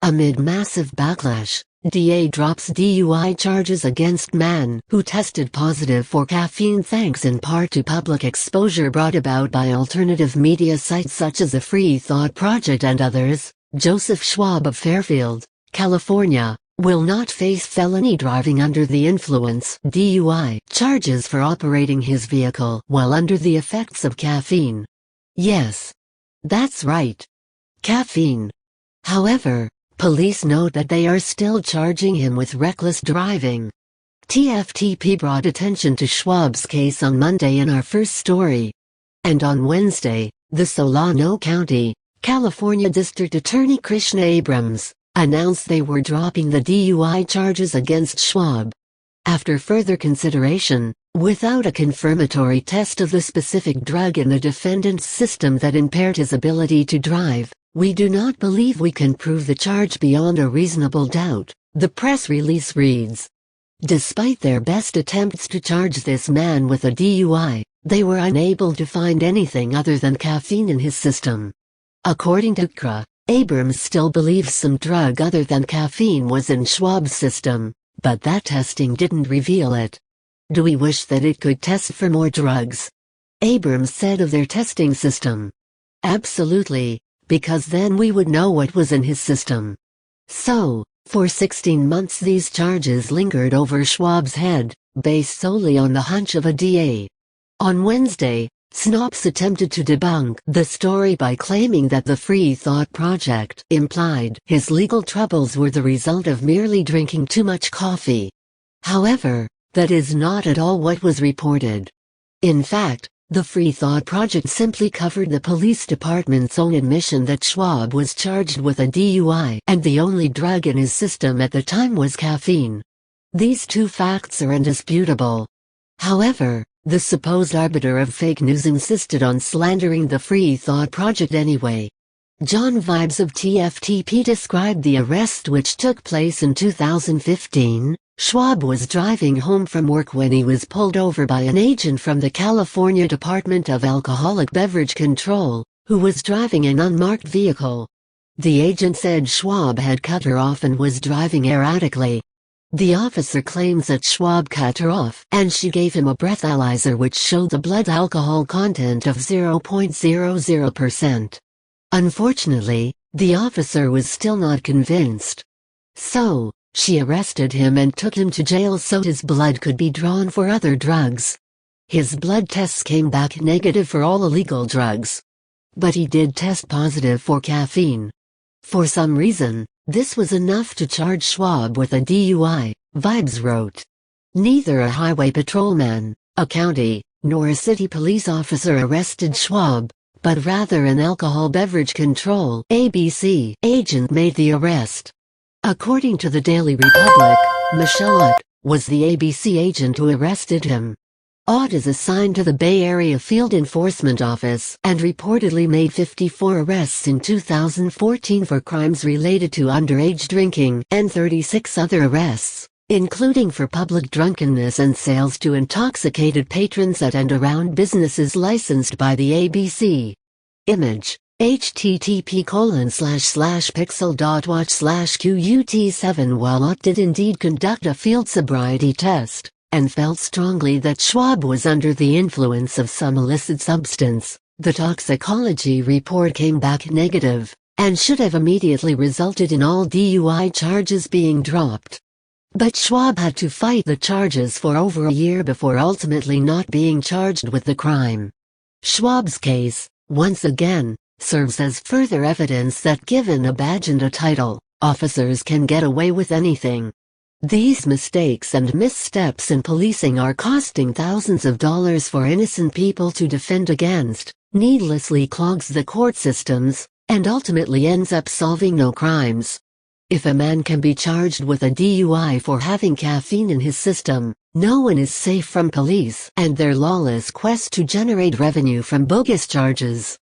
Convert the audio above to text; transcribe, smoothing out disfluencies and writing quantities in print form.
Amid massive backlash, DA drops DUI charges against man who tested positive for caffeine thanks in part to public exposure brought about by alternative media sites such as the Free Thought Project and others. Joseph Schwab of Fairfield, California, will not face felony driving under the influence (DUI) charges for operating his vehicle while under the effects of caffeine. Yes, that's right. Caffeine. However, police note that they are still charging him with reckless driving. TFTP brought attention to Schwab's case on Monday in our first story. And on Wednesday, the Solano County, California District Attorney Krishna Abrams announced they were dropping the DUI charges against Schwab. After further consideration, without a confirmatory test of the specific drug in the defendant's system that impaired his ability to drive, we do not believe we can prove the charge beyond a reasonable doubt, the press release reads. Despite their best attempts to charge this man with a DUI, they were unable to find anything other than caffeine in his system. According to CRA, Abrams still believes some drug other than caffeine was in Schwab's system, but that testing didn't reveal it. Do we wish that it could test for more drugs? Abrams said of their testing system. Absolutely, because then we would know what was in his system. So, for 16 months these charges lingered over Schwab's head, based solely on the hunch of a DA. On Wednesday, Snopes attempted to debunk the story by claiming that the Free Thought Project implied his legal troubles were the result of merely drinking too much coffee. However, that is not at all what was reported. In fact, the Free Thought Project simply covered the police department's own admission that Schwab was charged with a DUI and the only drug in his system at the time was caffeine. These two facts are indisputable. However, the supposed arbiter of fake news insisted on slandering the Free Thought Project anyway. John Vibes of TFTP described the arrest which took place in 2015. Schwab was driving home from work when he was pulled over by an agent from the California Department of Alcoholic Beverage Control, who was driving an unmarked vehicle. The agent said Schwab had cut her off and was driving erratically. The officer claims that Schwab cut her off and she gave him a breathalyzer which showed the blood alcohol content of 0.00%. Unfortunately, the officer was still not convinced. So, she arrested him and took him to jail so his blood could be drawn for other drugs. His blood tests came back negative for all illegal drugs. But he did test positive for caffeine. For some reason, this was enough to charge Schwab with a DUI, Vibes wrote. Neither a highway patrolman, a county, nor a city police officer arrested Schwab, but rather an alcohol beverage control (ABC) agent made the arrest. According to the Daily Republic, Michelle Ott was the ABC agent who arrested him. Ott is assigned to the Bay Area Field Enforcement Office and reportedly made 54 arrests in 2014 for crimes related to underage drinking and 36 other arrests, including for public drunkenness and sales to intoxicated patrons at and around businesses licensed by the ABC. Image: http://pixel.watch/QUT7. While Ott did indeed conduct a field sobriety test, and felt strongly that Schwab was under the influence of some illicit substance, the toxicology report came back negative, and should have immediately resulted in all DUI charges being dropped. But Schwab had to fight the charges for over a year before ultimately not being charged with the crime. Schwab's case, once again, serves as further evidence that given a badge and a title, officers can get away with anything. These mistakes and missteps in policing are costing thousands of dollars for innocent people to defend against, needlessly clogs the court systems, and ultimately ends up solving no crimes. If a man can be charged with a DUI for having caffeine in his system, no one is safe from police and their lawless quest to generate revenue from bogus charges.